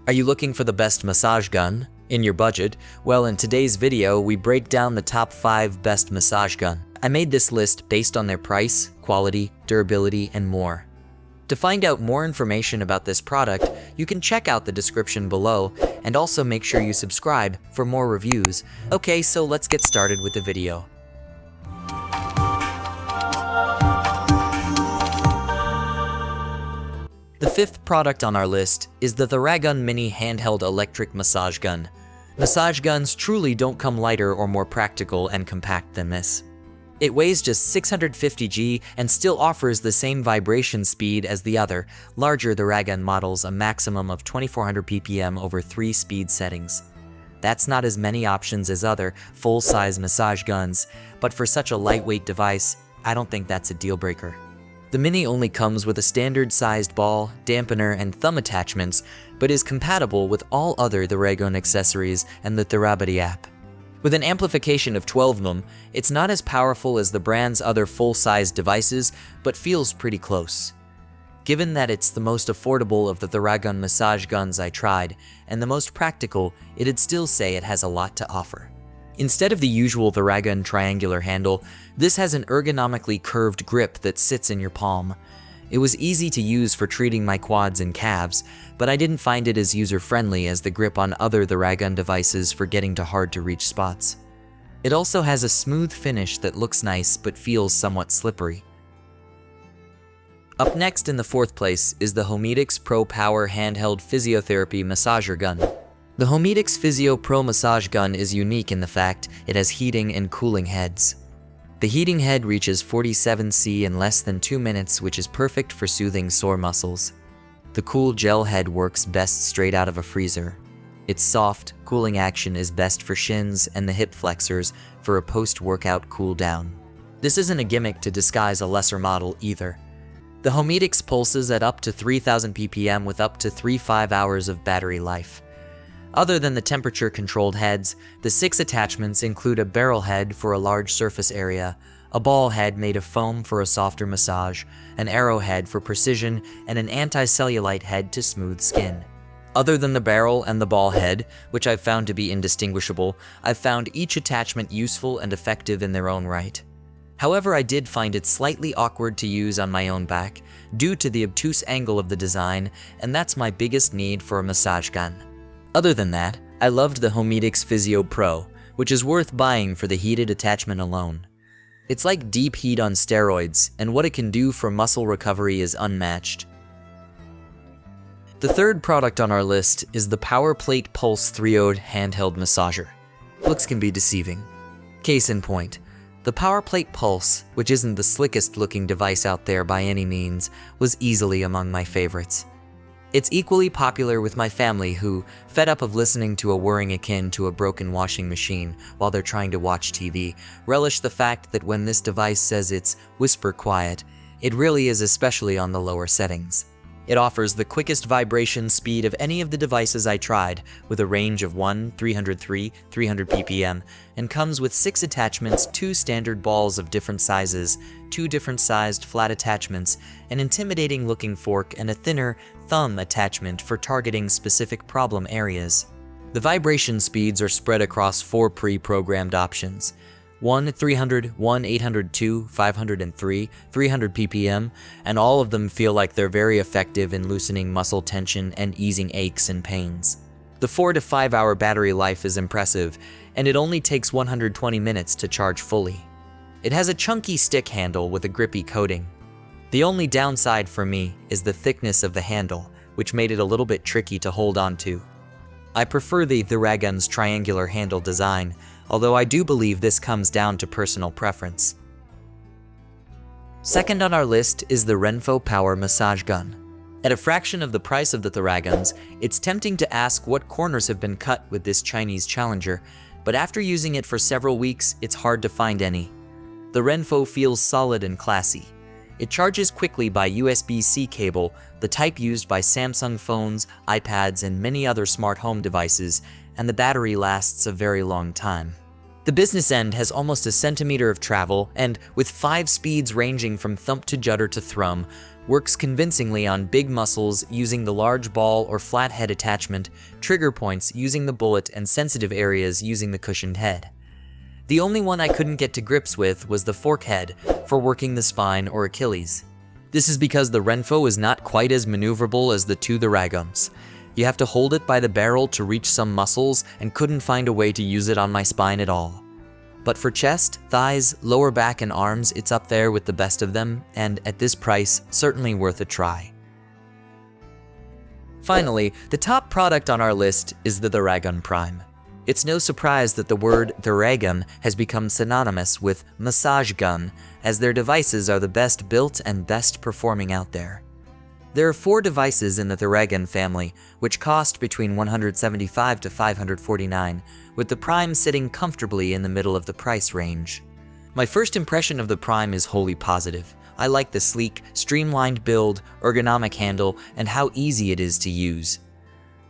Are you looking for the best massage gun in your budget? Well, in today's video, we break down the top 5 best massage gun. I made this list based on their price, quality, durability, and more. To find out more information about this product, you can check out the description below, and also make sure you subscribe for more reviews. Okay, so let's get started with the video. The fifth product on our list is the Theragun Mini Handheld Electric Massage Gun. Massage guns truly don't come lighter or more practical and compact than this. It weighs just 650 g and still offers the same vibration speed as the other, larger Theragun models, a maximum of 2400 ppm over 3 speed settings. That's not as many options as other full-size massage guns, but for such a lightweight device, I don't think that's a deal breaker. The Mini only comes with a standard-sized ball, dampener, and thumb attachments, but is compatible with all other Theragun accessories and the Therapy app. With an amplification of 12 ohm, it's not as powerful as the brand's other full-size devices, but feels pretty close. Given that it's the most affordable of the Theragun massage guns I tried, and the most practical, it'd still say it has a lot to offer. Instead of the usual Theragun triangular handle, this has an ergonomically curved grip that sits in your palm. It was easy to use for treating my quads and calves, but I didn't find it as user-friendly as the grip on other Theragun devices for getting to hard-to-reach spots. It also has a smooth finish that looks nice but feels somewhat slippery. Up next in the fourth place is the HoMedics Pro Power Handheld Physiotherapy Massager Gun. The HoMedics Physio Pro Massage Gun is unique in the fact it has heating and cooling heads. The heating head reaches 47 C in less than 2 minutes, which is perfect for soothing sore muscles. The cool gel head works best straight out of a freezer. Its soft, cooling action is best for shins and the hip flexors for a post-workout cool down. This isn't a gimmick to disguise a lesser model either. The HoMedics pulses at up to 3000 ppm with up to 3-5 hours of battery life. Other than the temperature-controlled heads, the 6 attachments include a barrel head for a large surface area, a ball head made of foam for a softer massage, an arrowhead for precision, and an anti-cellulite head to smooth skin. Other than the barrel and the ball head, which I've found to be indistinguishable, I've found each attachment useful and effective in their own right. However, I did find it slightly awkward to use on my own back, due to the obtuse angle of the design, and that's my biggest need for a massage gun. Other than that, I loved the HoMedics Physio Pro, which is worth buying for the heated attachment alone. It's like deep heat on steroids, and what it can do for muscle recovery is unmatched. The third product on our list is the PowerPlate Pulse 3-ode handheld massager. Looks can be deceiving. Case in point, the PowerPlate Pulse, which isn't the slickest looking device out there by any means, was easily among my favorites. It's equally popular with my family who, fed up of listening to a whirring akin to a broken washing machine while they're trying to watch TV, relish the fact that when this device says it's whisper quiet, it really is, especially on the lower settings. It offers the quickest vibration speed of any of the devices I tried, with a range of 303 ppm, and comes with 6 attachments, 2 standard balls of different sizes, 2 different sized flat attachments, an intimidating looking fork, and a thinner thumb attachment for targeting specific problem areas. The vibration speeds are spread across 4 pre-programmed options. 1 300, 1 802, 503, 300 ppm, and all of them feel like they're very effective in loosening muscle tension and easing aches and pains. The 4 to 5 hour battery life is impressive, and it only takes 120 minutes to charge fully. It has a chunky stick handle with a grippy coating. The only downside for me is the thickness of the handle, which made it a little bit tricky to hold on to. I prefer the Theragun's triangular handle design, although I do believe this comes down to personal preference. Second on our list is the RENPHO Power Massage Gun. At a fraction of the price of the Theraguns, it's tempting to ask what corners have been cut with this Chinese challenger, but after using it for several weeks, it's hard to find any. The RENPHO feels solid and classy. It charges quickly by USB-C cable, the type used by Samsung phones, iPads, and many other smart home devices, and the battery lasts a very long time. The business end has almost a centimeter of travel and, with 5 speeds ranging from thump to judder to thrum, works convincingly on big muscles using the large ball or flat head attachment, trigger points using the bullet, and sensitive areas using the cushioned head. The only one I couldn't get to grips with was the fork head for working the spine or Achilles. This is because the RENPHO is not quite as maneuverable as the two Theragums. You have to hold it by the barrel to reach some muscles and couldn't find a way to use it on my spine at all. But for chest, thighs, lower back, and arms, it's up there with the best of them, and at this price, certainly worth a try. Finally, the top product on our list is the Theragun Prime. It's no surprise that the word Theragun has become synonymous with massage gun, as their devices are the best built and best performing out there. There are 4 devices in the Theragun family, which cost between $175 to $549, with the Prime sitting comfortably in the middle of the price range. My first impression of the Prime is wholly positive. I like the sleek, streamlined build, ergonomic handle, and how easy it is to use.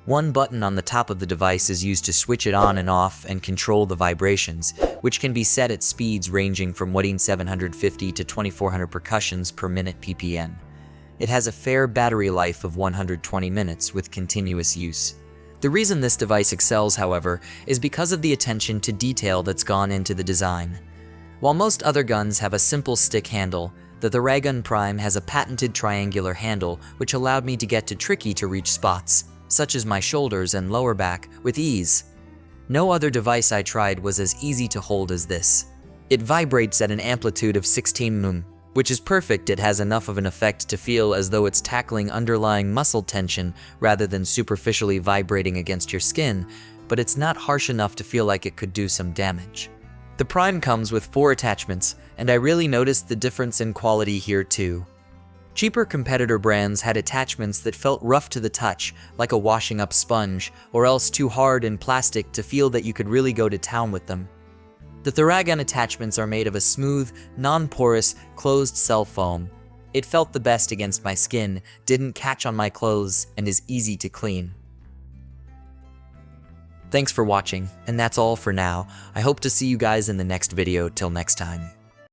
One button on the top of the device is used to switch it on and off and control the vibrations, which can be set at speeds ranging from 750 to 2400 percussions per minute ppm. It has a fair battery life of 120 minutes with continuous use. The reason this device excels, however, is because of the attention to detail that's gone into the design. While most other guns have a simple stick handle, the Theragun Prime has a patented triangular handle which allowed me to get to tricky to reach spots, such as my shoulders and lower back, with ease. No other device I tried was as easy to hold as this. It vibrates at an amplitude of 16 mm, which is perfect. It has enough of an effect to feel as though it's tackling underlying muscle tension rather than superficially vibrating against your skin, but it's not harsh enough to feel like it could do some damage. The Prime comes with 4 attachments, and I really noticed the difference in quality here too. Cheaper competitor brands had attachments that felt rough to the touch, like a washing up sponge, or else too hard and plastic to feel that you could really go to town with them. The Theragun attachments are made of a smooth, non-porous, closed cell foam. It felt the best against my skin, didn't catch on my clothes, and is easy to clean. Thanks for watching, and that's all for now. I hope to see you guys in the next video. Till next time.